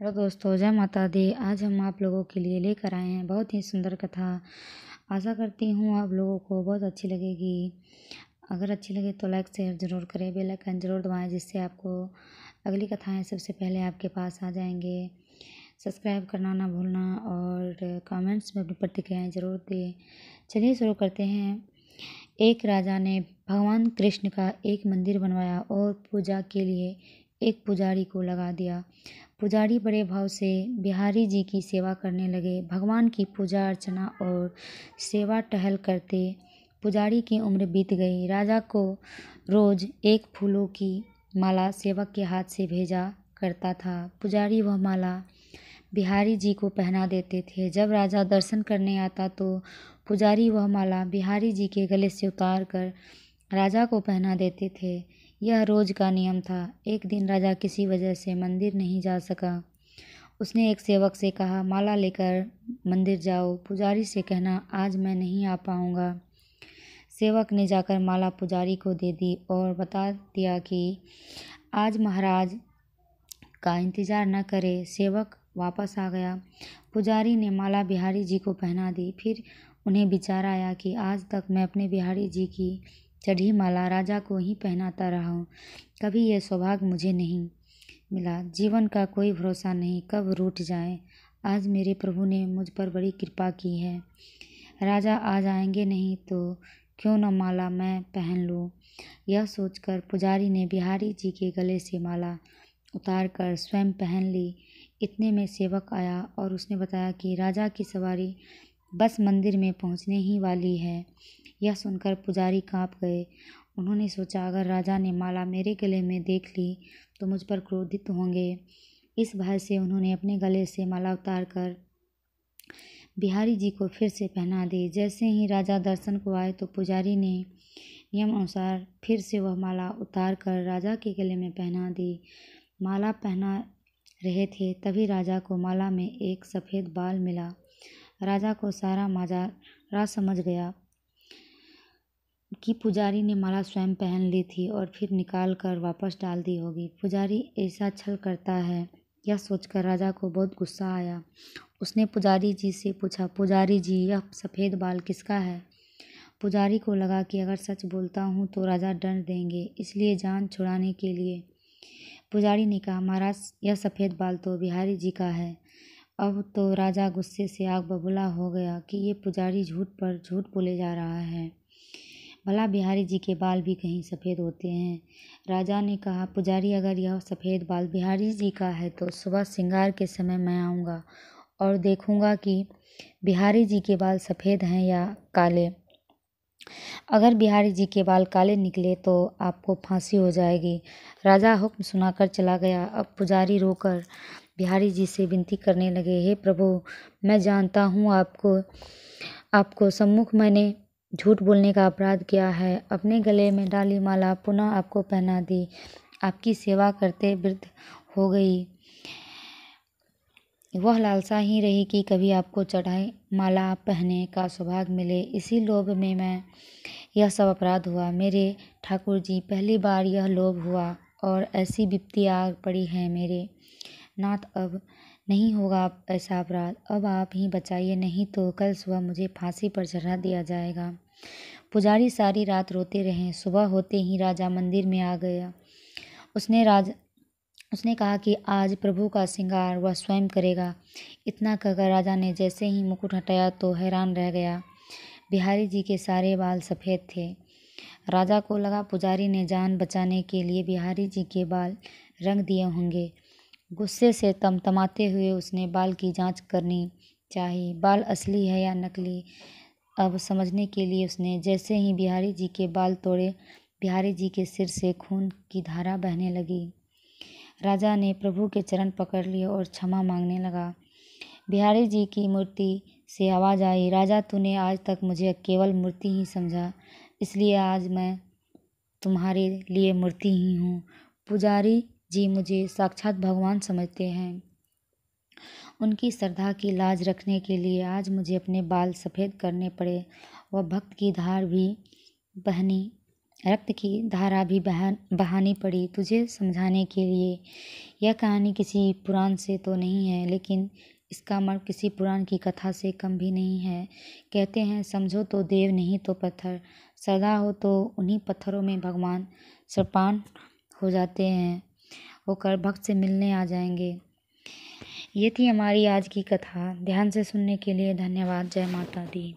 Hello दोस्तों, जय माता दी। आज हम आप लोगों के लिए लेकर आए हैं बहुत ही सुंदर कथा। आशा करती हूँ आप लोगों को बहुत अच्छी लगेगी। अगर अच्छी लगे तो लाइक शेयर ज़रूर करें, बेल आइकन ज़रूर दबाएं, जिससे आपको अगली कथाएं सबसे पहले आपके पास आ जाएंगे। सब्सक्राइब करना ना भूलना और कमेंट्स में अपनी प्रतिक्रियाएँ ज़रूर दें। चलिए शुरू करते हैं। एक राजा ने भगवान कृष्ण का एक मंदिर बनवाया और पूजा के लिए एक पुजारी को लगा दिया। पुजारी बड़े भाव से बिहारी जी की सेवा करने लगे। भगवान की पूजा अर्चना और सेवा टहल करते पुजारी की उम्र बीत गई। राजा को रोज एक फूलों की माला सेवक के हाथ से भेजा करता था। पुजारी वह माला बिहारी जी को पहना देते थे। जब राजा दर्शन करने आता तो पुजारी वह माला बिहारी जी के गले से उतार कर राजा को पहना देते थे। यह रोज का नियम था। एक दिन राजा किसी वजह से मंदिर नहीं जा सका। उसने एक सेवक से कहा, माला लेकर मंदिर जाओ, पुजारी से कहना आज मैं नहीं आ पाऊंगा। सेवक ने जाकर माला पुजारी को दे दी और बता दिया कि आज महाराज का इंतजार न करे। सेवक वापस आ गया। पुजारी ने माला बिहारी जी को पहना दी। फिर उन्हें विचार आया कि आज तक मैं अपने बिहारी जी की चढ़ी माला राजा को ही पहनाता रहा हूँ। कभी यह सौभाग्य मुझे नहीं मिला। जीवन का कोई भरोसा नहीं, कब रूठ जाए। आज मेरे प्रभु ने मुझ पर बड़ी कृपा की है। राजा आ जाएंगे नहीं तो क्यों न माला मैं पहन लूँ। यह सोचकर पुजारी ने बिहारी जी के गले से माला उतार कर स्वयं पहन ली। इतने में सेवक आया और उसने बताया कि राजा की सवारी बस मंदिर में पहुंचने ही वाली है। यह सुनकर पुजारी कांप गए। उन्होंने सोचा, अगर राजा ने माला मेरे गले में देख ली तो मुझ पर क्रोधित होंगे। इस भय से उन्होंने अपने गले से माला उतार कर बिहारी जी को फिर से पहना दी। जैसे ही राजा दर्शन को आए तो पुजारी ने नियम अनुसार फिर से वह माला उतार कर राजा के गले में पहना दी। माला पहना रहे थे तभी राजा को माला में एक सफ़ेद बाल मिला। राजा को सारा माजरा समझ गया कि पुजारी ने माला स्वयं पहन ली थी और फिर निकाल कर वापस डाल दी होगी। पुजारी ऐसा छल करता है, यह सोचकर राजा को बहुत गुस्सा आया। उसने पुजारी जी से पूछा, पुजारी जी यह सफ़ेद बाल किसका है। पुजारी को लगा कि अगर सच बोलता हूँ तो राजा डर देंगे, इसलिए जान छुड़ाने के लिए पुजारी ने कहा, महाराज यह सफ़ेद बाल तो बिहारी जी का है। अब तो राजा गुस्से से आग बबूला हो गया कि ये पुजारी झूठ पर झूठ बोले जा रहा है। भला बिहारी जी के बाल भी कहीं सफ़ेद होते हैं। राजा ने कहा, पुजारी अगर यह सफ़ेद बाल बिहारी जी का है तो सुबह श्रृंगार के समय मैं आऊँगा और देखूँगा कि बिहारी जी के बाल सफ़ेद हैं या काले। अगर बिहारी जी के बाल काले निकले तो आपको फांसी हो जाएगी। राजा हुक्म सुनाकर चला गया। अब पुजारी रोकर बिहारी जी से विनती करने लगे, हे प्रभु, मैं जानता हूँ आपको सम्मुख मैंने झूठ बोलने का अपराध किया है। अपने गले में डाली माला पुनः आपको पहना दी। आपकी सेवा करते वृद्ध हो गई। वह लालसा ही रही कि कभी आपको चढ़ाई माला पहनने का सौभाग्य मिले। इसी लोभ में मैं यह सब अपराध हुआ। मेरे ठाकुर जी, पहली बार यह लोभ हुआ और ऐसी विपत्ति आ पड़ी है मेरे नाथ। अब नहीं होगा ऐसा अपराध। अब आप ही बचाइए, नहीं तो कल सुबह मुझे फांसी पर चढ़ा दिया जाएगा। पुजारी सारी रात रोते रहे। सुबह होते ही राजा मंदिर में आ गया। उसने कहा कि आज प्रभु का श्रृंगार वह स्वयं करेगा। इतना कहकर राजा ने जैसे ही मुकुट हटाया तो हैरान रह गया। बिहारी जी के सारे बाल सफ़ेद थे। राजा को लगा पुजारी ने जान बचाने के लिए बिहारी जी के बाल रंग दिए होंगे। गुस्से से तमतमाते हुए उसने बाल की जांच करनी चाही, बाल असली है या नकली। अब समझने के लिए उसने जैसे ही बिहारी जी के बाल तोड़े, बिहारी जी के सिर से खून की धारा बहने लगी। राजा ने प्रभु के चरण पकड़ लिए और क्षमा मांगने लगा। बिहारी जी की मूर्ति से आवाज़ आई, राजा तूने आज तक मुझे केवल मूर्ति ही समझा, इसलिए आज मैं तुम्हारे लिए मूर्ति ही हूँ। पुजारी जी मुझे साक्षात भगवान समझते हैं। उनकी श्रद्धा की लाज रखने के लिए आज मुझे अपने बाल सफ़ेद करने पड़े। वह भक्त की धार भी बहनी रक्त की धारा भी बहानी पड़ी तुझे समझाने के लिए। यह कहानी किसी पुराण से तो नहीं है, लेकिन इसका मर्म किसी पुराण की कथा से कम भी नहीं है। कहते हैं समझो तो देव नहीं तो पत्थर, श्रद्धा हो तो उन्हीं पत्थरों में भगवान समर्पण हो जाते हैं, होकर भक्त से मिलने आ जाएंगे। ये थी हमारी आज की कथा। ध्यान से सुनने के लिए धन्यवाद। जय माता दी।